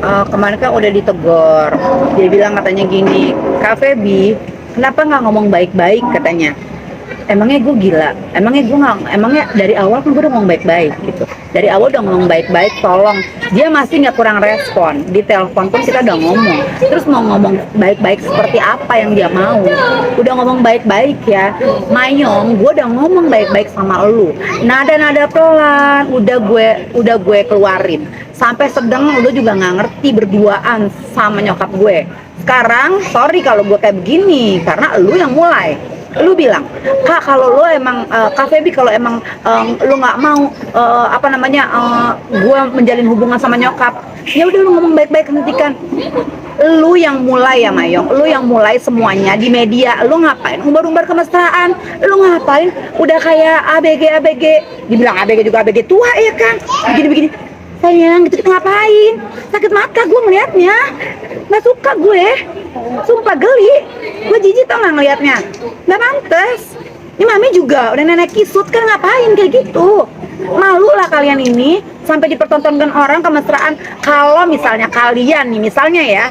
Kemarin kan udah ditegur. Dia bilang katanya gini, Kak Feby, kenapa nggak ngomong baik-baik katanya? Emangnya gue gila? Emangnya dari awal kan gue udah ngomong baik-baik gitu. Dari awal udah ngomong baik-baik, tolong. Dia masih nggak kurang respon. Di telepon pun kita udah ngomong. Terus mau ngomong baik-baik seperti apa yang dia mau? Udah ngomong baik-baik ya, Mayong. Gue udah ngomong baik-baik sama lu. Nada-nada pelan, udah gue keluarin. Sampai sedang lu juga nggak ngerti berduaan sama nyokap gue. Sekarang, sorry kalau gue kayak begini, karena lu yang mulai. Lu bilang, Kak kalau lu emang Kak Feby kalau emang lu nggak mau gue menjalin hubungan sama nyokap, ya udah lu ngomong baik-baik, hentikan. Lu yang mulai ya Mayong, lu yang mulai semuanya di media. Lu ngapain umbar-umbar kemesraan? Lu ngapain udah kayak ABG, dibilang ABG juga ABG tua ya kan, begini-begini. Sayang gitu, ngapain? Sakit mata gue ngeliatnya, nggak suka gue, sumpah geli. Gue jijik tau nggak ngeliatnya, nggak pantas. Ini mami juga udah nenek kisut kan, ngapain kayak gitu? Malu lah kalian ini sampai dipertontonkan orang kemesraan. Kalau misalnya kalian nih, misalnya ya,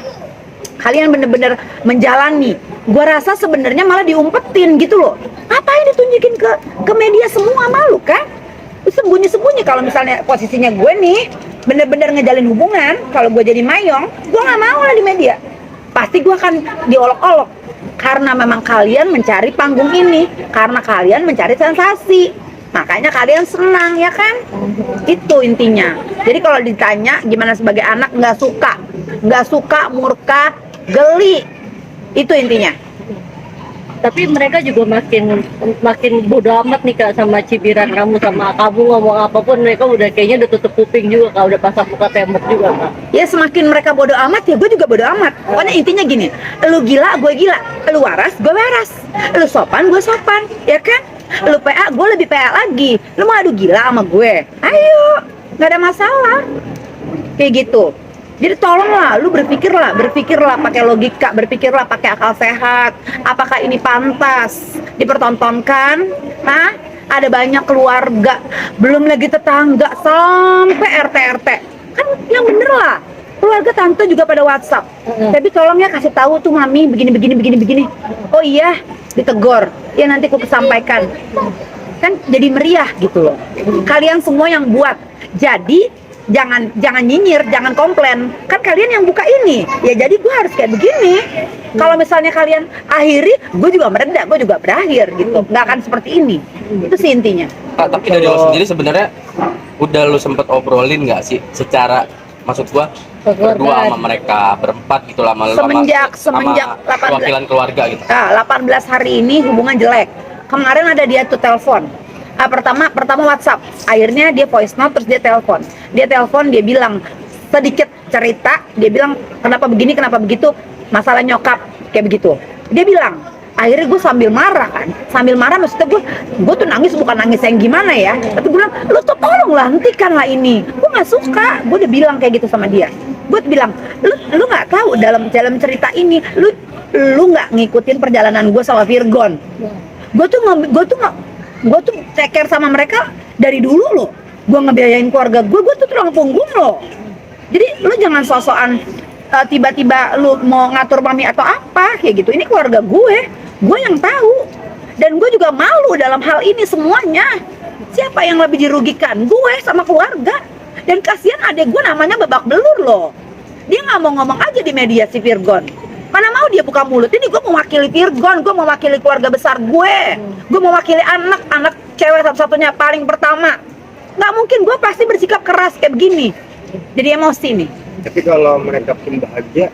kalian bener-bener menjalani, gue rasa sebenarnya malah diumpetin gitu loh. Ngapain ditunjukin ke media semua, malu kan? Sembunyi-sembunyi. Kalau misalnya posisinya gue nih bener-bener ngejalin hubungan, kalau gue jadi Mayong, gue nggak mau lah di media. Pasti gue akan diolok-olok karena memang kalian mencari panggung ini, karena kalian mencari sensasi, makanya kalian senang ya kan. Itu intinya. Jadi kalau ditanya gimana sebagai anak, nggak suka, murka, geli, itu intinya. Tapi mereka juga makin bodo amat nih Kak sama cibiran kamu, sama kamu ngomong apapun mereka udah kayaknya udah tutup kuping juga Kak, udah pasang muka tembok juga Kak. Ya semakin mereka bodo amat ya gue juga bodo amat. Pokoknya intinya gini, lu gila gue gila, lu waras gue waras, lu sopan gue sopan, ya kan? Lu PA gue lebih PA lagi. Lu mau adu gila sama gue, ayo, nggak ada masalah. Kayak gitu. Jadi tolonglah, lu berpikirlah pakai logika, berpikirlah pakai akal sehat. Apakah ini pantas dipertontonkan? Hah? Ada banyak keluarga, belum lagi tetangga, sampai RT. Kan yang bener lah. Keluarga tante juga pada WhatsApp. Tapi tolong ya kasih tahu tuh mami begini. Oh iya, ditegur. Ya nanti aku sampaikan. Kan jadi meriah gitu loh. Kalian semua yang buat. Jadi jangan nyinyir, jangan komplain. Kan kalian yang buka ini. Ya jadi gue harus kayak begini. Kalau misalnya kalian akhiri, gue juga mereda, gue juga berakhir gitu. Nggak akan seperti ini. Itu sih intinya. Kak, tapi dari lo sendiri sebenarnya udah lo sempet obrolin nggak sih secara, maksud gua berdua sama mereka berempat gitu lama Semenjak sama wakilan keluarga gitu. Nah, 18 hari ini hubungan jelek. Kemarin ada dia tuh telepon. Pertama WhatsApp, akhirnya dia voice note, terus dia telepon, dia bilang sedikit cerita, dia bilang kenapa begini, kenapa begitu, masalah nyokap kayak begitu. Dia bilang, akhirnya gue sambil marah maksudnya gue tuh nangis, bukan nangis yang gimana ya, tapi gue bilang lu tuh tolonglah hentikanlah ini, gue nggak suka. Gue udah bilang kayak gitu sama dia. Gue bilang lu nggak tahu dalam cerita ini lu nggak ngikutin perjalanan gue sama Virgon. Gue tuh take care sama mereka dari dulu loh. Gue ngebiayain keluarga gue tuh tulang punggung loh. Jadi lu jangan sosokan tiba-tiba lu mau ngatur mami atau apa kayak gitu. Ini keluarga gue yang tahu. Dan gue juga malu dalam hal ini semuanya. Siapa yang lebih dirugikan? Gue sama keluarga. Dan kasihan adek gue namanya babak belur loh. Dia nggak mau ngomong aja di media si Virgon. Mana mau dia buka mulut. Ini gue mewakili Virgon, gue mewakili keluarga besar gue mewakili anak cewek satu-satunya paling pertama. Nggak mungkin gue pasti bersikap keras kayak begini. Jadi emosi nih. Tapi kalau mereka pun bahagia,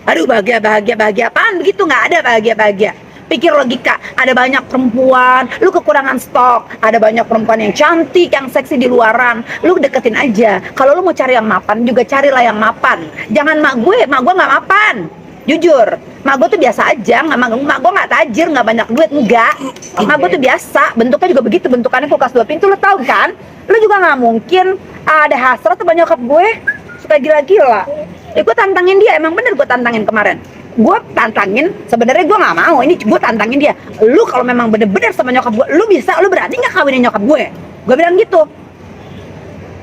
aduh bahagia apaan begitu? Nggak ada bahagia. Pikir logika, ada banyak perempuan, lu kekurangan stok, ada banyak perempuan yang cantik, yang seksi di luaran, lu deketin aja. Kalau lu mau cari yang mapan juga carilah yang mapan. Jangan mak gue nggak mapan. Jujur, mak gue tuh biasa aja, mak gue nggak tajir, nggak banyak duit, enggak. Mak gue tuh biasa, bentuknya juga begitu, bentukannya kulkas 2 pintu, lo tau kan? Lo juga nggak mungkin ada hasrat tuh banyak nyokap gue, suka gila-gila. Gue tantangin dia, emang bener gue tantangin kemarin. Gue tantangin, sebenarnya gue nggak mau, ini gue tantangin dia. Lu kalau memang bener-bener sama nyokap gue, lu berani nggak kawinin nyokap gue? Gue bilang gitu.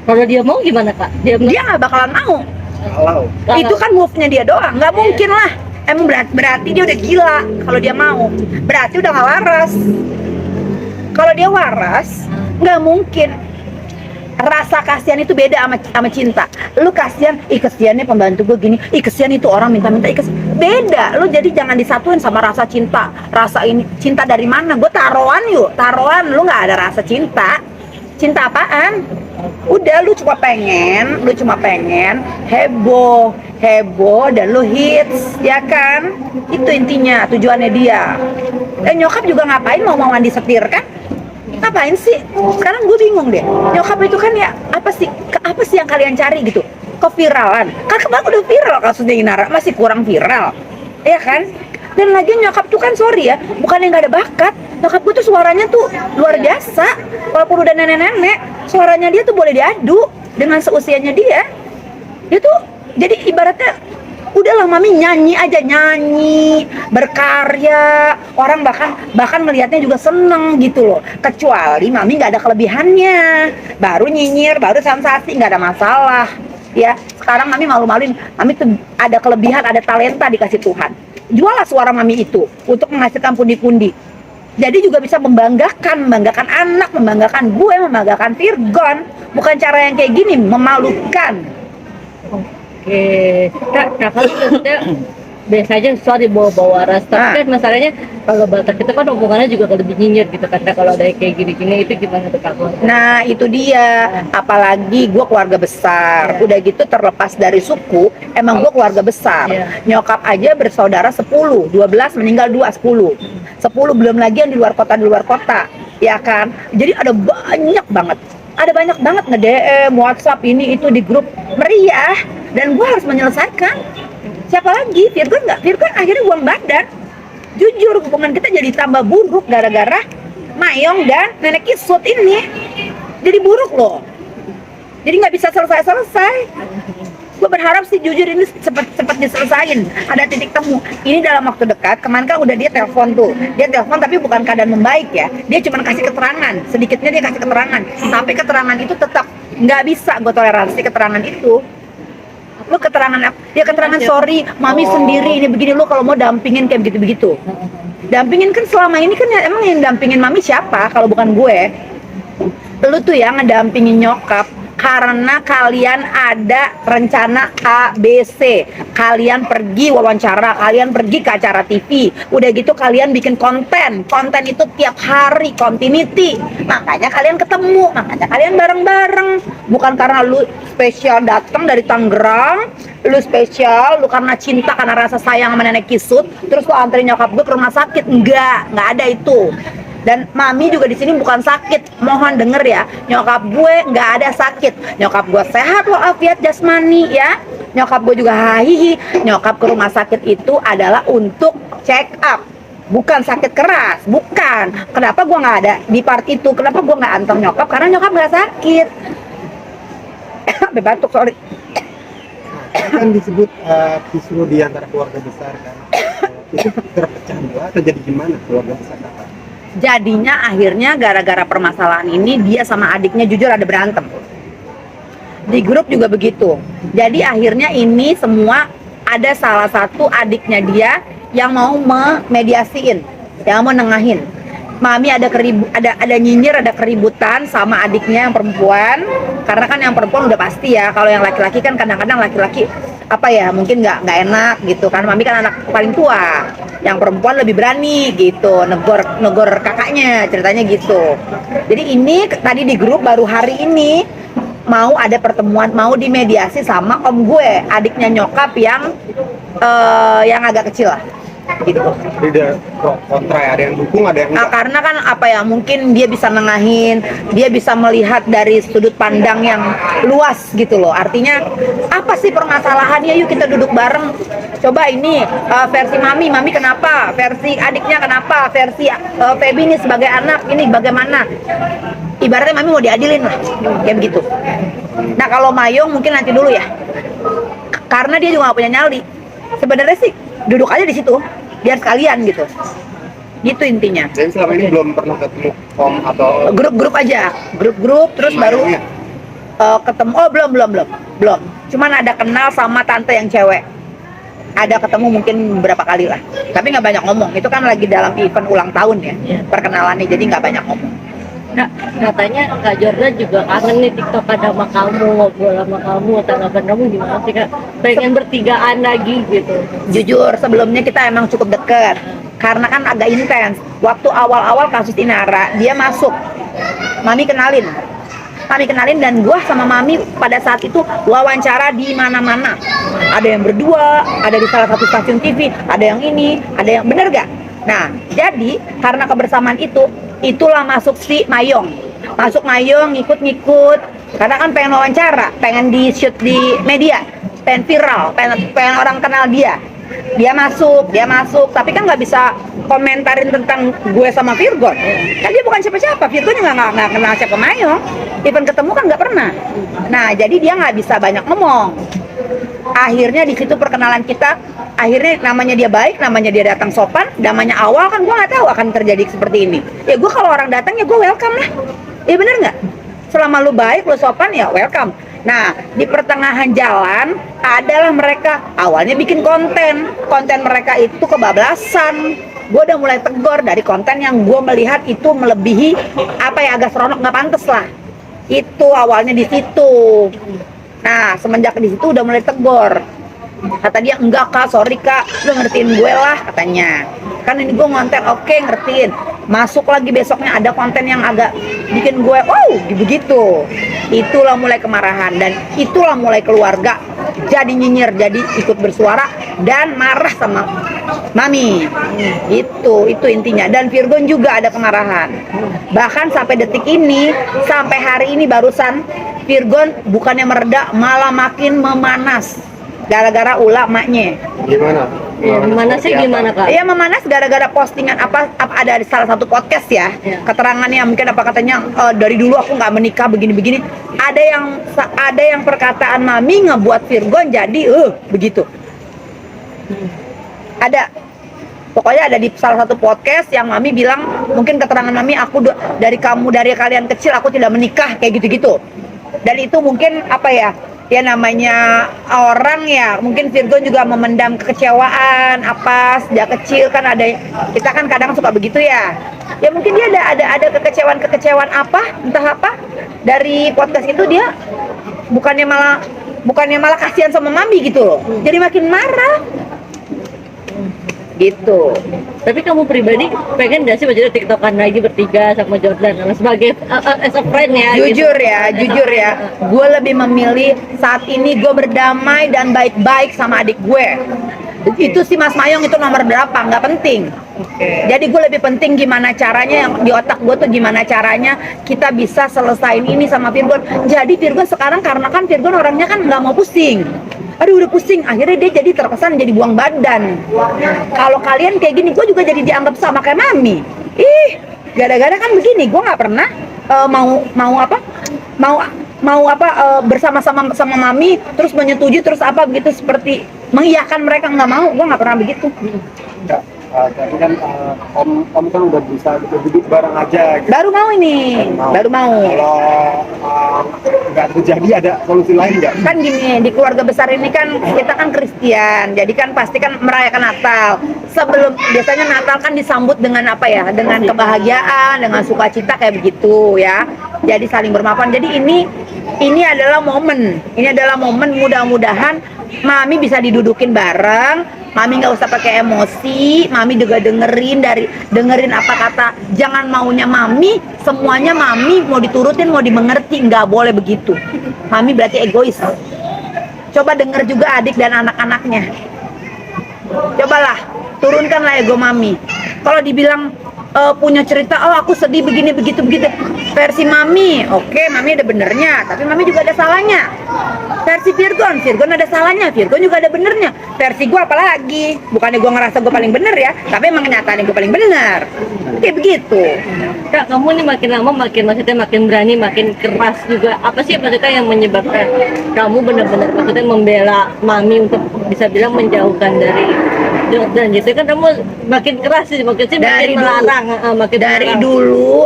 Kalau dia mau gimana Kak? Dia nggak bakalan mau. Kalau Itu kan move-nya dia doang, nggak mungkin lah. Emang berarti dia udah gila kalau dia mau. Berarti udah nggak waras. Kalau dia waras, nggak mungkin. Rasa kasihan itu beda sama cinta. Lu kasihan, ih kasihannya pembantu gue gini, ih kasihan itu orang minta-minta, beda. Lu jadi jangan disatuin sama rasa cinta. Rasa ini cinta dari mana? Gue taruhan yuk, taruhan. Lu nggak ada rasa cinta. Cinta apaan? Udah lu cuma pengen heboh dan lu hits, ya kan? Itu intinya, tujuannya dia. Nyokap juga ngapain mau disetir kan? Ngapain sih? Sekarang gue bingung deh. Nyokap itu kan ya apa sih yang kalian cari gitu? Keviralan. Kan kemarin udah viral kasusnya Inara, masih kurang viral, ya kan? Dan lagi nyokap tuh kan sorry ya, bukan yang gak ada bakat. Nyokap gue tuh suaranya tuh luar biasa. Walaupun udah nenek-nenek, suaranya dia tuh boleh diadu dengan seusianya dia. Dia tuh jadi ibaratnya udahlah mami nyanyi aja, nyanyi, berkarya, orang bahkan melihatnya juga seneng gitu loh. Kecuali mami nggak ada kelebihannya, baru nyinyir, baru sensasi, nggak ada masalah. Ya sekarang mami malu-maluin, mami tuh ada kelebihan, ada talenta dikasih Tuhan. Jualah suara mami itu untuk menghasilkan pundi-pundi. Jadi juga bisa membanggakan anak, membanggakan gue, membanggakan Virgon. Bukan cara yang kayak gini, memalukan. Oke, Kak, kakak tuh maksudnya biasanya susah dibawa ras, tapi kan masalahnya kalau Batak itu kan omongannya juga lebih nyinyir gitu kan, kalau ada kayak gini-gini itu gimana tuh Kak? Nah itu dia, apalagi gue keluarga besar, udah gitu terlepas dari suku, emang gue keluarga besar. Nyokap aja bersaudara 10, 12 meninggal 2, 10 belum lagi yang di luar kota, ya kan? Jadi ada banyak banget nge-DM, WhatsApp ini itu di grup meriah, dan gue harus menyelesaikan. Siapa lagi? Virgon akhirnya buang badan. Jujur hubungan kita jadi tambah buruk gara-gara Mayong dan Nenek Kisut ini. Jadi buruk loh. Jadi nggak bisa selesai. Gue berharap sih jujur ini cepat diselesain. Ada titik temu. Ini dalam waktu dekat. Kemarin kan udah dia telepon tuh. Dia telepon tapi bukan keadaan membaik ya. Dia cuma kasih keterangan. Sedikitnya dia kasih keterangan. Tapi keterangan itu tetap nggak bisa gue toleransi keterangan itu. Lu dia keterangan sorry mami sendiri ini begini, lu kalau mau dampingin kayak begitu dampingin kan selama ini kan ya, emang yang dampingin mami siapa kalau bukan gue? Lu tuh yang ngedampingin nyokap karena kalian ada rencana A, B, C. Kalian pergi wawancara, kalian pergi ke acara TV. Udah gitu kalian bikin konten itu tiap hari, continuity. Makanya kalian ketemu, makanya kalian bareng-bareng. Bukan karena lu spesial datang dari Tangerang, lu spesial, lu karena cinta, karena rasa sayang sama Nenek Kisut, terus lu anterin nyokap gue ke rumah sakit. Enggak ada itu. Dan mami juga di sini bukan sakit, mohon denger ya, nyokap gue nggak ada sakit, nyokap gue sehat walafiat jasmani ya, nyokap gue juga hahihi. Nyokap ke rumah sakit itu adalah untuk check up, bukan sakit keras, bukan. Kenapa gue nggak ada di part itu? Kenapa gue nggak antar nyokap? Karena nyokap nggak sakit. Batuk, sorry. kan disebut kisruh di antara keluarga besar kan. Itu terpecah dua atau jadi gimana keluarga besar kakak? Jadinya akhirnya gara-gara permasalahan ini dia sama adiknya jujur ada berantem. Di grup juga begitu. Jadi akhirnya ini semua ada salah satu adiknya dia yang mau memediasiin, yang mau nengahin. Mami ada nyinyir, ada keributan sama adiknya yang perempuan. Karena kan yang perempuan udah pasti ya, kalau yang laki-laki kan kadang-kadang laki-laki apa ya, mungkin nggak enak gitu kan. Mami kan anak paling tua, yang perempuan lebih berani gitu, negor kakaknya, ceritanya gitu. Jadi ini tadi di grup baru hari ini mau ada pertemuan, mau dimediasi sama om gue, adiknya nyokap yang agak kecil lah gitu. Jadi ada pro kontra ya, ada yang dukung, ada yang enggak. Karena kan apa ya, mungkin dia bisa nengahin, dia bisa melihat dari sudut pandang yang luas gitu loh. Artinya apa sih permasalahannya, yuk kita duduk bareng. Coba ini versi mami kenapa, versi adiknya kenapa, versi Feby ini sebagai anak ini bagaimana. Ibaratnya mami mau diadilin lah, kayak begitu. Nah kalau Mayong mungkin nanti dulu ya, karena dia juga gak punya nyali. Sebenarnya sih duduk aja di situ, biar sekalian gitu. Gitu intinya. Jadi selama ini belum pernah ketemu om atau Grup-grup aja, grup-grup terus baru Mayongnya? ketemu. Oh belum. cuman ada kenal sama tante yang cewek, ada ketemu mungkin beberapa kali lah, tapi nggak banyak ngomong. Itu kan lagi dalam event ulang tahun ya, perkenalannya, jadi nggak banyak ngomong. Kak, katanya Kak Jordan juga kangen nih TikTok sama kamu, ngobrol sama kamu, tanggapan kamu gimana sih Kak? Pengen bertigaan lagi gitu. Jujur sebelumnya kita emang cukup deket karena kan agak intens. Waktu awal-awal kasus Inara dia masuk, Mami kenalin dan gua sama Mami pada saat itu wawancara di mana-mana. Ada yang berdua, ada di salah satu stasiun TV, ada yang ini, ada yang bener gak? Nah, jadi karena kebersamaan itulah masuk si Mayong. Masuk Mayong, ngikut-ngikut. Karena kan pengen wawancara, pengen di shoot di media, pengen viral, pengen orang kenal dia. Dia masuk, tapi kan nggak bisa komentarin tentang gue sama Virgon. Kan dia bukan siapa-siapa, Virgon juga nggak kenal siapa Mayong. Even ketemu kan nggak pernah. Nah, jadi dia nggak bisa banyak ngomong. Akhirnya di situ perkenalan kita, akhirnya namanya dia baik, namanya dia datang sopan, namanya awal kan gue nggak tahu akan terjadi seperti ini. Ya gue kalau orang datang ya gue welcome lah. Ya bener nggak? Selama lu baik, lu sopan ya welcome. Nah, di pertengahan jalan adalah mereka awalnya bikin konten mereka itu kebablasan. Gue udah mulai tegur dari konten yang gue melihat itu melebihi apa ya, agak seronok, nggak pantas lah. Itu awalnya di situ. Nah, semenjak di situ udah mulai tegur. Kata dia, enggak Kak, sorry Kak, lu ngertiin gue lah katanya. Kan ini gue ngonten, oke ngertiin. Masuk lagi besoknya ada konten yang agak bikin gue, wow, begitu. Itulah mulai kemarahan dan itulah mulai keluarga jadi nyinyir, jadi ikut bersuara dan marah sama Mami. Itu intinya. Dan Virgon juga ada kemarahan. Bahkan sampai detik ini, sampai hari ini barusan, Virgon bukannya mereda, malah makin memanas. Gara-gara ulah maknya. Gimana? Ya, gimana sih gimana Kak? Iya, memanas gara-gara postingan apa ada di salah satu podcast ya. Keterangannya mungkin apa katanya, dari dulu aku nggak menikah begini-begini. Ada yang perkataan Mami ngebuat Virgon jadi begitu. Ada. Pokoknya ada di salah satu podcast yang Mami bilang, mungkin keterangan Mami, dari kalian kecil aku tidak menikah, kayak gitu-gitu. Dan itu mungkin apa ya? Ya namanya orang ya, mungkin Virgon juga memendam kekecewaan apa sejak kecil kan, ada kita kan kadang suka begitu ya. Ya mungkin dia ada kekecewaan apa, entah apa dari podcast itu, dia bukannya malah kasihan sama Mami gitu loh. Jadi makin marah. Gitu. Tapi kamu pribadi pengen gak sih maksudnya TikTokan lagi bertiga sama Jordan sebagai as a friend ya? Jujur gitu. ya, gue lebih memilih saat ini gue berdamai dan baik-baik sama adik gue. Itu si Mas Mayong itu nomor berapa, nggak penting. Jadi gue lebih penting gimana caranya, yang di otak gue tuh gimana caranya kita bisa selesain ini sama Virgon. Jadi Virgon sekarang, karena kan Virgon orangnya kan nggak mau pusing. Aduh udah pusing, akhirnya dia jadi terkesan jadi buang badan. Kalau kalian kayak gini, gue juga jadi dianggap sama kayak Mami. Gara-gara kan begini, gue nggak pernah bersama-sama sama Mami, terus menyetujui, terus apa begitu, seperti mengiyakan mereka, nggak mau. Gue nggak pernah begitu. Enggak. Tapi kan om kan udah bisa duduk bareng aja gitu. Baru mau ini, baru mau. Kalau nggak terjadi, ada solusi lain nggak? Kan gini, di keluarga besar ini kan kita kan Kristen, jadi kan pasti kan merayakan Natal. Biasanya Natal kan disambut dengan apa ya, dengan kebahagiaan, dengan sukacita kayak begitu ya. Jadi saling bermaafan. Jadi ini adalah momen, mudah-mudahan Mami bisa didudukin bareng. Mami nggak usah pakai emosi, Mami juga dengerin apa kata, jangan maunya Mami, semuanya Mami mau diturutin, mau dimengerti, nggak boleh begitu. Mami berarti egois. Coba denger juga adik dan anak-anaknya. Cobalah, turunkanlah ego Mami. Kalau dibilang punya cerita, aku sedih begini begitu versi Mami, oke, Mami ada benernya, tapi Mami juga ada salahnya. Versi Virgon ada salahnya, Virgon juga ada benernya. Versi gue apalagi, bukannya gue ngerasa gue paling bener ya, tapi emang kenyataannya gue paling bener. Kayak begitu. Kak, kamu nih makin lama makin berani, makin keras juga. Apa sih maksudnya yang menyebabkan kamu benar-benar maksudnya membela Mami untuk bisa bilang menjauhkan dari Jordan gitu kan kamu makin keras sih, makin sih Dari makin dulu. melarang, makin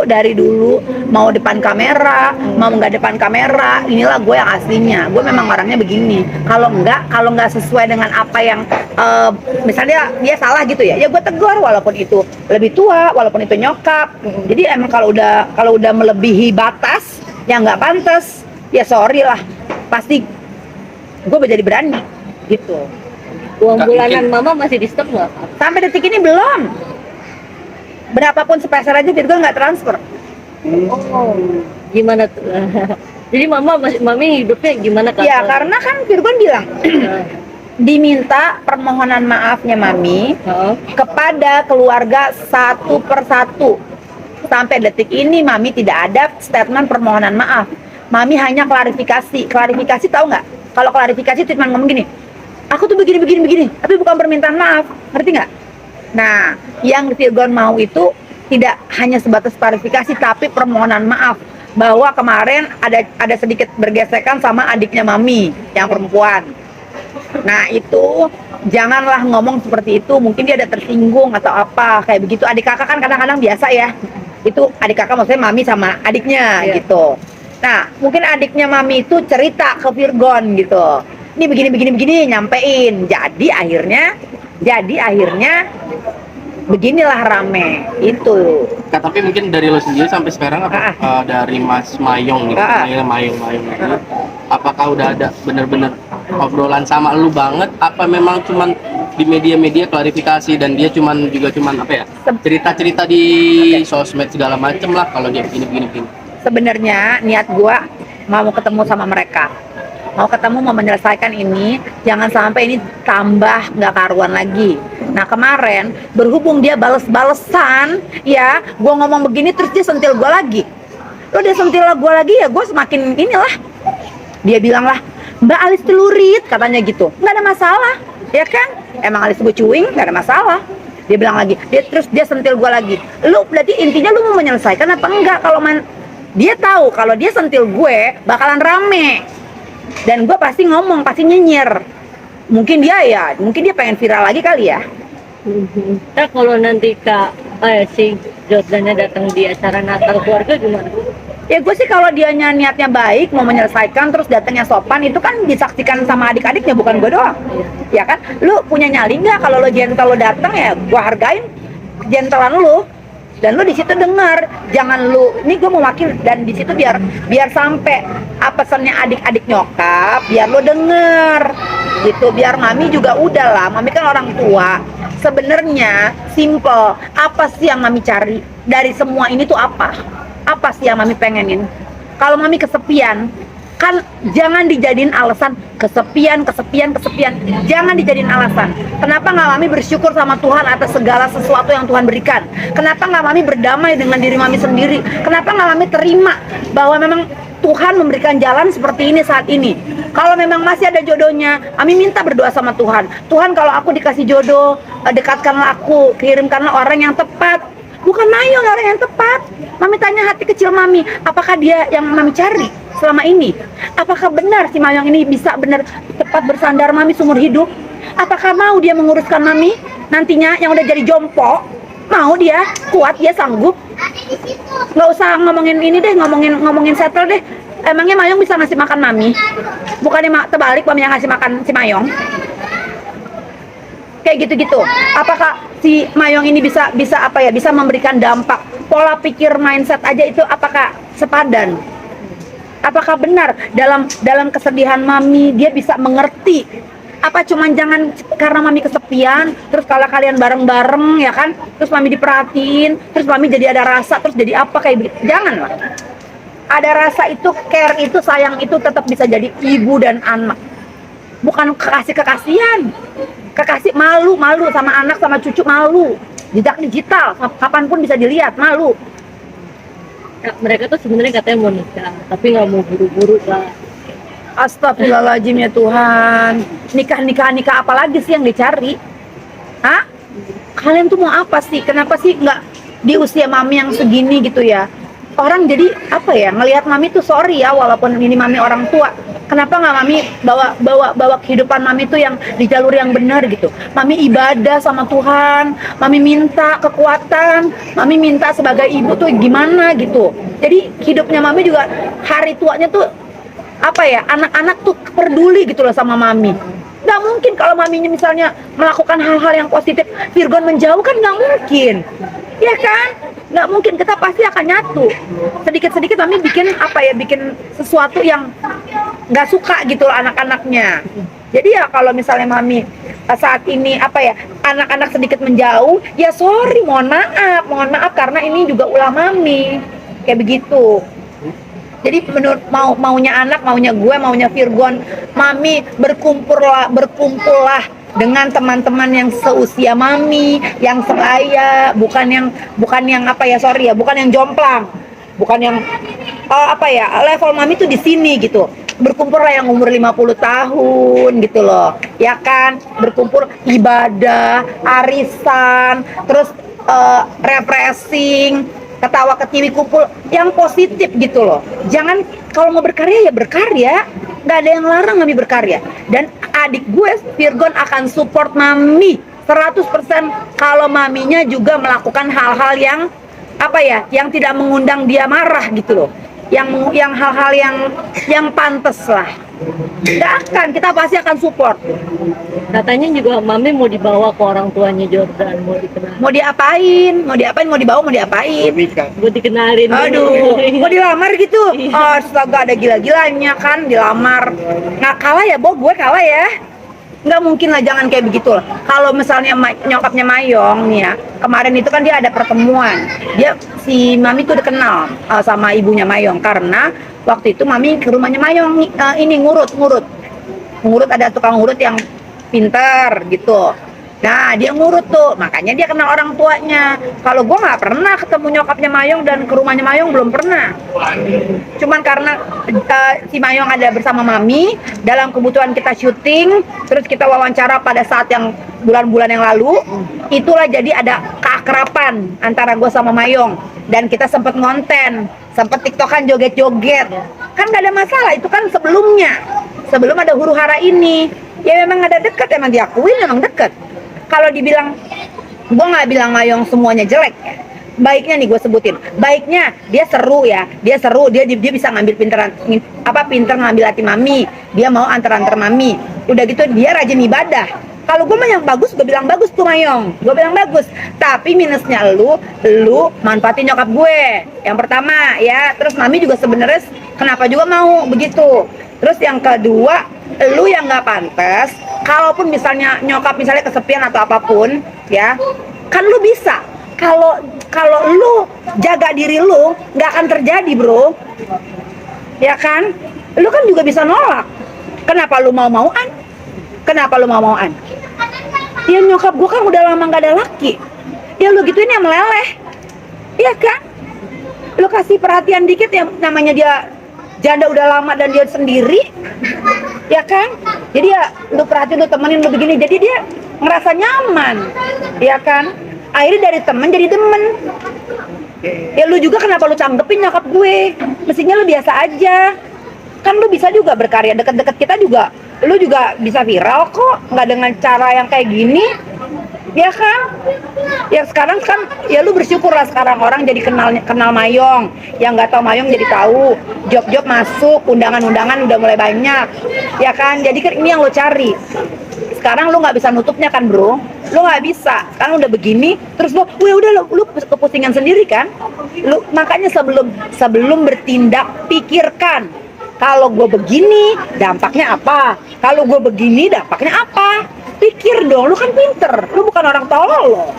Dari dulu mau depan kamera, mau nggak depan kamera, inilah gue yang aslinya. Gue memang orangnya begini. Kalau nggak sesuai dengan apa yang misalnya dia salah gitu ya gue tegur walaupun itu lebih tua, walaupun itu nyokap. Jadi emang kalau udah melebihi batas yang nggak pantas, ya sorry lah, pasti gue menjadi berani gitu. Uang Nggak bulanan mungkin. mama masih di stop nggak? Sampai detik ini belum. Berapapun sepeser aja Virgo nggak transfer. Oh, gimana tuh? Jadi mami hidupnya gimana kak? Ya karena kan Virgo bilang diminta permohonan maafnya mami kepada keluarga satu persatu. Sampai detik ini mami tidak ada statement permohonan maaf. Mami hanya klarifikasi. Klarifikasi tahu nggak? Kalau klarifikasi cuma ngomong gini, aku tuh begini, tapi bukan permintaan maaf, ngerti nggak? Nah, yang Virgon mau itu tidak hanya sebatas klarifikasi, tapi permohonan maaf bahwa kemarin ada sedikit bergesekan sama adiknya mami yang perempuan. Nah itu janganlah ngomong seperti itu, mungkin dia ada tersinggung atau apa kayak begitu. Adik kakak kan kadang-kadang biasa ya, itu adik kakak maksudnya mami sama adiknya gitu. Nah mungkin adiknya mami itu cerita ke Virgon gitu, ini begini nyampein. Jadi akhirnya beginilah rame itu. Kak, tapi mungkin dari lo sendiri sampai sekarang apa dari Mas Mayong nih, namanya Mayong ini, apakah udah ada bener-bener obrolan sama lu banget? Apa memang cuman di media-media klarifikasi dan dia cuman apa ya, cerita-cerita di sosmed segala macem lah kalau dia begini. Sebenarnya niat gua mau ketemu sama mereka, mau menyelesaikan ini, jangan sampai ini tambah nggak karuan lagi. Nah kemarin berhubung dia bales-balesan ya, gua ngomong begini terus dia sentil gua lagi. Dia sentil gua lagi ya, gua semakin inilah. Dia bilang lah, Mbak Alis telurit katanya gitu, nggak ada masalah ya kan, emang Alis gue cuing, nggak ada masalah. Dia bilang lagi, terus dia sentil gua lagi. Lu berarti intinya lu mau menyelesaikan apa enggak? Kalau dia tahu kalau dia sentil gue bakalan rame dan gue pasti ngomong, pasti nyinyir. Mungkin dia pengen viral lagi kali ya. Nah kalau nanti kak si Jordannya datang di acara Natal keluarga gimana? Ya gue sih kalau dia niatnya baik mau menyelesaikan terus datangnya sopan, itu kan disaksikan sama adik-adiknya, bukan gue doang. Ya kan, lu punya nyali nggak kalau lo gentle lo datang, ya gue hargain gentlean lu. Dan lu di situ dengar, jangan lu, ini gue mau wakil, dan di situ biar sampai pesannya adik-adik nyokap, biar lu denger gitu, biar mami juga udah lah, mami kan orang tua. Sebenarnya simple, apa sih yang mami cari dari semua ini tuh apa? Apa sih yang mami pengenin? Kalau mami kesepian, kan jangan dijadiin alasan kesepian. Jangan dijadiin alasan. Kenapa nggak mami bersyukur sama Tuhan atas segala sesuatu yang Tuhan berikan? Kenapa nggak mami berdamai dengan diri mami sendiri? Kenapa nggak mami terima bahwa memang Tuhan memberikan jalan seperti ini saat ini? Kalau memang masih ada jodohnya, mami minta berdoa sama Tuhan. Tuhan, kalau aku dikasih jodoh, dekatkanlah aku, kirimkanlah orang yang tepat. Bukan Mayong orang yang tepat. Mami tanya hati kecil mami, apakah dia yang mami cari selama ini? Apakah benar si Mayong ini bisa benar tepat bersandar mami seumur hidup? Apakah mau dia menguruskan mami nantinya yang udah jadi jompo? Mau dia? Kuat dia sanggup? Nggak usah ngomongin ini deh, ngomongin settle deh. Emangnya Mayong bisa ngasih makan mami? Bukannya terbalik mami yang ngasih makan si Mayong? Kayak gitu-gitu. Apakah si Mayong ini bisa memberikan dampak, pola pikir, mindset aja itu apakah sepadan? Apakah benar dalam kesedihan mami dia bisa mengerti? Apa cuman jangan karena mami kesepian, terus kalau kalian bareng-bareng ya kan, terus mami diperhatiin, terus mami jadi ada rasa, terus jadi apa kayak begitu? Jangan lah. Ada rasa itu, care itu, sayang itu tetap bisa jadi ibu dan anak. Bukan kekasih-kekasihan. Kekasih malu sama anak sama cucu, malu. Jejak digital kapanpun bisa dilihat, malu. Nah, mereka tuh sebenarnya katanya mau nikah, tapi nggak mau buru-buru lah. Astagfirullahaladzim ya Tuhan. Nikah apa lagi sih yang dicari? Hah? Kalian tuh mau apa sih? Kenapa sih nggak di usia mami yang segini gitu ya? orang jadi apa ya, ngelihat mami tuh sorry ya, walaupun ini mami orang tua, kenapa nggak mami bawa kehidupan mami tuh yang di jalur yang benar gitu. Mami ibadah sama Tuhan, mami minta kekuatan, mami minta sebagai ibu tuh gimana gitu. Jadi hidupnya mami juga hari tuanya tuh apa ya, anak-anak tuh peduli gitu loh sama mami. Nggak mungkin kalau maminya misalnya melakukan hal-hal yang positif, Virgon menjauh kan nggak mungkin, ya kan? Nggak mungkin, kita pasti akan nyatu. Sedikit-sedikit mami bikin apa ya, bikin sesuatu yang nggak suka gitu loh anak-anaknya. Jadi ya kalau misalnya mami saat ini apa ya, anak-anak sedikit menjauh, ya sorry, mohon maaf karena ini juga ulah mami, kayak begitu. Jadi menurut maunya anak, maunya gue, maunya Virgon, mami berkumpullah dengan teman-teman yang seusia mami, yang sebaya, bukan yang apa ya, sorry ya, bukan yang jomplang, bukan yang apa ya, level mami tuh di sini gitu. Berkumpullah yang umur 50 tahun gitu loh, ya kan? Berkumpul ibadah, arisan, terus refreshing, ketawa ketiwi, kumpul yang positif gitu loh. Jangan, kalau mau berkarya ya berkarya, nggak ada yang larang mami berkarya. Dan adik gue Virgon akan support mami 100% kalau maminya juga melakukan hal-hal yang apa ya, yang tidak mengundang dia marah gitu loh, yang hal-hal yang pantas lah. Nggak akan, kita pasti akan support. Katanya juga mami mau dibawa ke orang tuanya Jordan, mau dikenalin. Mau diapain, mau dibawa, mau diapain. Mau dikenalin. Aduh, mau dilamar gitu. Iya. Oh, astaga, ada gila-gilanya kan dilamar. Nggak kalah ya, gue kalah ya. Nggak mungkin lah, jangan kayak begitu lah. Kalau misalnya nyokapnya Mayong nih ya, kemarin itu kan dia ada pertemuan. Si Mami tuh udah kenal sama ibunya Mayong, karena waktu itu Mami ke rumahnya Mayong ini ngurut, ada tukang ngurut yang pinter gitu. Nah, dia ngurut tuh, makanya dia kenal orang tuanya. Kalau gue nggak pernah ketemu nyokapnya Mayong dan ke rumahnya Mayong, belum pernah. Cuman karena si Mayong ada bersama Mami dalam kebutuhan kita syuting, terus kita wawancara pada saat yang bulan-bulan yang lalu, itulah jadi ada keakraban antara gue sama Mayong. Dan kita sempet ngonten, sempet tiktokan joget-joget. Kan nggak ada masalah, itu kan sebelumnya. Sebelum ada huru hara ini, ya memang ada deket, emang diakuin memang deket. Kalau dibilang, gue nggak bilang Mayong semuanya jelek. Baiknya nih gue sebutin, baiknya dia seru ya, dia bisa ngambil pinter ngambil hati mami, dia mau antar mami, udah gitu dia rajin ibadah. Kalau gue mah yang bagus, gue bilang bagus tuh Mayong, gue bilang bagus. Tapi minusnya lu manfaatin nyokap gue, yang pertama ya. Terus mami juga sebenarnya kenapa juga mau begitu. Terus yang kedua, lu yang nggak pantas. Kalaupun misalnya nyokap misalnya kesepian atau apapun ya, kan lu bisa. Kalau lu jaga diri lu, nggak akan terjadi bro, ya kan? Lu kan juga bisa nolak. Kenapa lu mau-mauan? Ya nyokap gua kan udah lama nggak ada laki, ya lu gituin yang meleleh, ya kan? Lu kasih perhatian dikit, ya namanya dia janda udah lama dan dia sendiri, ya kan? Jadi ya lu perhatiin, lu temenin, lu begini, jadi dia ngerasa nyaman, ya kan? Akhirnya dari temen jadi demen. Ya lu juga kenapa lu canggepin nyokap gue? Mestinya lu biasa aja. Kan lu bisa juga berkarya, deket-deket kita juga lu juga bisa viral kok, nggak dengan cara yang kayak gini, ya kan? Ya sekarang kan, ya lu bersyukur lah sekarang orang jadi kenal Mayong, yang nggak tahu Mayong jadi tahu, job masuk, undangan udah mulai banyak, ya kan? Jadi kan ini yang lu cari. Sekarang lu nggak bisa nutupnya kan bro, lu nggak bisa. Sekarang udah begini, terus lu kepusingan sendiri kan? Lu makanya sebelum bertindak, pikirkan. Kalau gue begini, dampaknya apa? Kalau gue begini, dampaknya apa? Pikir dong, lu kan pinter, lu bukan orang tolol loh.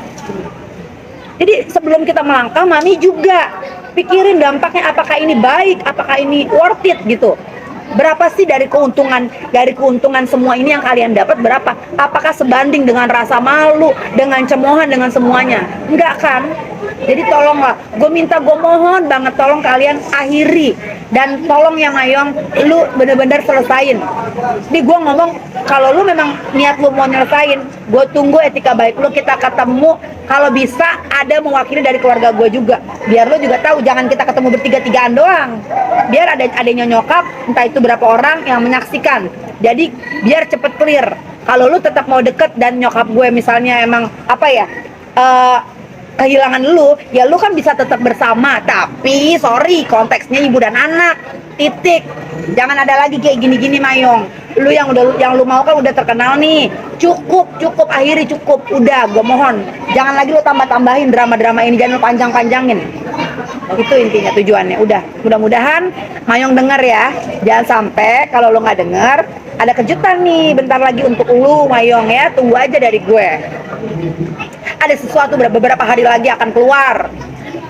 Jadi sebelum kita melangkah, mami juga pikirin dampaknya, apakah ini baik, apakah ini worth it gitu. Berapa sih dari keuntungan semua ini yang kalian dapat, berapa? Apakah sebanding dengan rasa malu, dengan cemoohan, dengan semuanya? Enggak kan? Jadi tolonglah, gue mohon banget, tolong kalian akhiri. Dan tolong ya Mayong, lu bener-bener selesain. Nih gue ngomong, kalau lu memang niat lu mau nyelesain, gue tunggu etika baik lu, kita ketemu. Kalau bisa ada mewakili dari keluarga gue juga, biar lu juga tahu, jangan kita ketemu bertiga-tigaan doang. Biar ada adanya nyokap, entah itu berapa orang yang menyaksikan. Jadi biar cepet clear. Kalau lu tetap mau deket dan nyokap gue misalnya emang apa ya, kehilangan lu, ya lu kan bisa tetap bersama, tapi sorry, konteksnya ibu dan anak, titik. Jangan ada lagi kayak gini-gini Mayong. Lu yang lu mau kan udah terkenal nih. Cukup, akhiri cukup. Udah, gue mohon. Jangan lagi lu tambah-tambahin drama-drama ini, jangan lu panjang-panjangin. Itu intinya tujuannya. Udah, mudah-mudahan Mayong denger ya. Jangan sampai kalau lu nggak denger, ada kejutan nih bentar lagi untuk lu Mayong ya. Tunggu aja dari gue. Ada sesuatu beberapa hari lagi akan keluar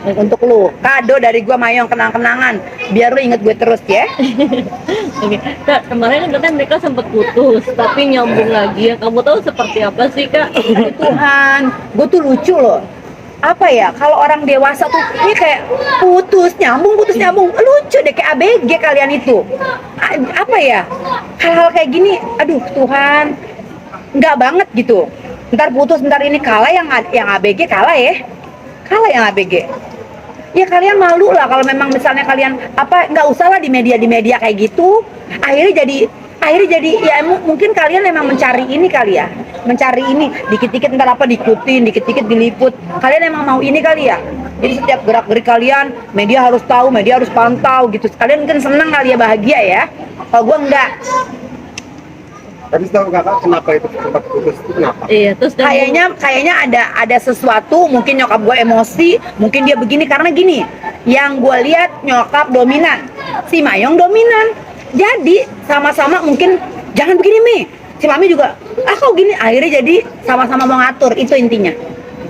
untuk lu, kado dari gue Mayong, kenang-kenangan biar lu inget gue terus ya. Oke, Kak, kemarin kan katanya mereka sempat putus, tapi nyambung lagi ya. Kamu tahu seperti apa sih, Kak? Aduh Tuhan, gue tuh lucu loh. Apa ya, kalau orang dewasa tuh ini kayak putus nyambung, lucu deh, kayak ABG kalian itu. Apa ya, hal-hal kayak gini, aduh Tuhan, nggak banget gitu. Ntar putus, ntar ini kalah, yang ABG kalah ya, kalah yang ABG. Ya kalian malu lah kalau memang misalnya kalian apa, nggak usah lah di media kayak gitu. Akhirnya jadi ya mungkin kalian memang mencari ini kali ya, mencari ini dikit-dikit ntar apa diikutin, dikit-dikit diliput. Kalian emang mau ini kali ya. Jadi setiap gerak-gerik kalian media harus tahu, media harus pantau gitu. Kalian mungkin seneng kali ya, bahagia ya. Kalau gue enggak. Tapi tahu kakak kenapa itu sempat putus itu kenapa? Iya, terus Kayaknya ada sesuatu, mungkin nyokap gue emosi, mungkin dia begini karena gini. Yang gue lihat nyokap dominan, si Mayong dominan. Jadi sama-sama mungkin jangan begini Mi. Si Mami juga, kok gini. Akhirnya jadi sama-sama mau ngatur, itu intinya.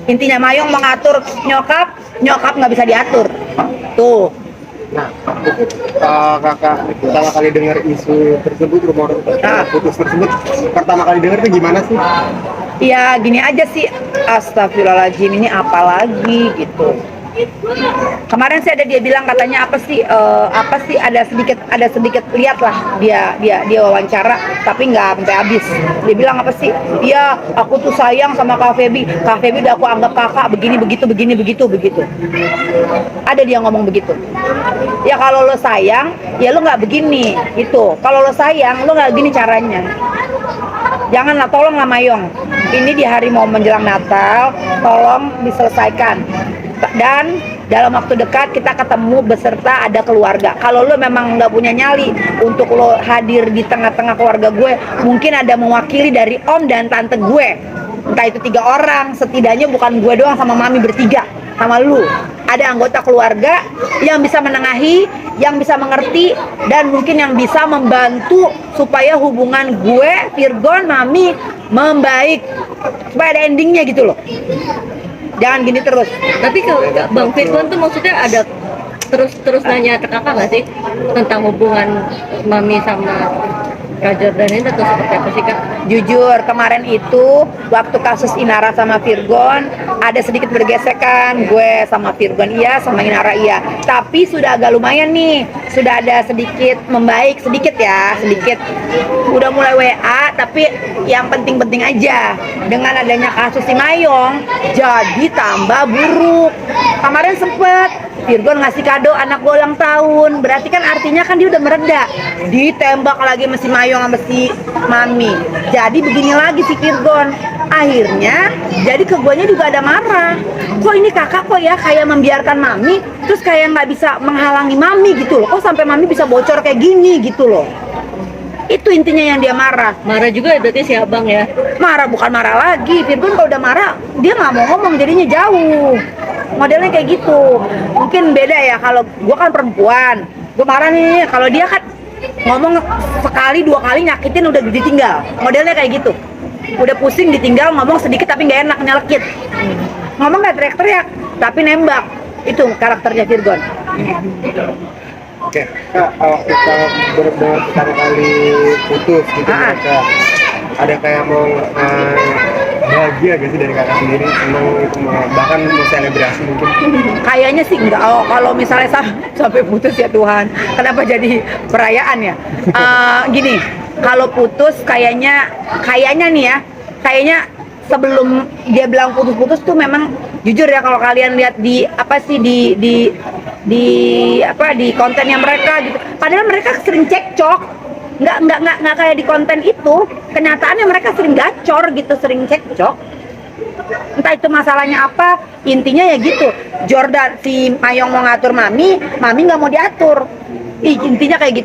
Intinya Mayong mengatur nyokap nggak bisa diatur. Tuh. Nah, kakak pertama kali dengar isu tersebut, rumor putus tersebut, pertama kali dengar itu gimana sih? Ya gini aja sih, astagfirullahaladzim, ini apa lagi gitu. Kemarin sih ada dia bilang katanya apa sih ada sedikit lihat lah dia wawancara, tapi nggak sampai habis. Dia bilang apa sih, iya aku tuh sayang sama Kak Feby udah aku anggap kakak, begini begitu. Ada dia ngomong begitu. Ya kalau lo sayang ya lo nggak begini gitu, kalau lo sayang lo nggak gini caranya. Janganlah, tolonglah Mayong, ini di hari mau menjelang Natal, tolong diselesaikan. Dan dalam waktu dekat kita ketemu beserta ada keluarga. Kalau lo memang nggak punya nyali untuk lo hadir di tengah-tengah keluarga gue, mungkin ada mewakili dari om dan tante gue, entah itu 3 orang, setidaknya bukan gue doang sama mami bertiga sama lu. Ada anggota keluarga yang bisa menengahi, yang bisa mengerti, dan mungkin yang bisa membantu supaya hubungan gue, Virgon, mami membaik, supaya ada endingnya gitu loh. Jangan gini terus. tapi kalau Bang Firman tuh maksudnya ada terus nanya ke kakak nggak sih tentang hubungan Mami sama Kak Jordan ini, atau seperti apa sih, Kak? Jujur kemarin itu waktu kasus Inara sama Virgon ada sedikit bergesekan, gue sama Virgon iya, sama Inara iya. Tapi sudah agak lumayan nih, sudah ada sedikit membaik, sedikit. Udah mulai WA, tapi yang penting-penting aja. Dengan adanya kasus si Mayong, jadi tambah buruk. Kemarin sempet Virgon ngasih kado anak gue ulang tahun, berarti kan artinya kan dia udah mereda. Ditembak lagi sama si Mayong sama si Mami. Jadi begini lagi si Virgon. Akhirnya jadi ke guanya juga ada marah. Kok ini kakak kok ya kayak membiarkan Mami, terus kayak nggak bisa menghalangi Mami gitu loh. Kok sampai Mami bisa bocor kayak gini gitu loh. Itu intinya yang dia marah. Marah juga berarti si abang ya? Marah, bukan marah lagi. Virgon kalau udah marah dia nggak mau ngomong, jadinya jauh. Modelnya kayak gitu. Mungkin beda ya, kalau gua kan perempuan, gua marah nih. Kalau dia kan ngomong sekali 2 kali nyakitin udah ditinggal. Modelnya kayak gitu. Udah pusing ditinggal, ngomong sedikit tapi nggak enak, nyelekit. Ngomong nggak teriak-teriak, tapi nembak. Itu karakternya Virgon. Oke, Kak, kita benar-benar pertama kali putus gitu, mereka ada kayak mau bahagia gak sih dari kakak sendiri, seneng itu bahkan mau selebrasi mungkin? Kayaknya sih enggak. Oh, kalau misalnya sampai putus ya Tuhan, kenapa jadi perayaan ya? Gini, kalau putus kayaknya nih ya, kayaknya sebelum dia bilang putus-putus tuh memang jujur ya, kalau kalian lihat di apa sih di kontennya mereka gitu, padahal mereka sering cekcok. Nggak kayak di konten itu, kenyataannya mereka sering gacor gitu, sering cekcok. Entah itu masalahnya apa, intinya ya gitu. Jordan si Mayong mau ngatur mami nggak mau diatur. Intinya kayak gitu.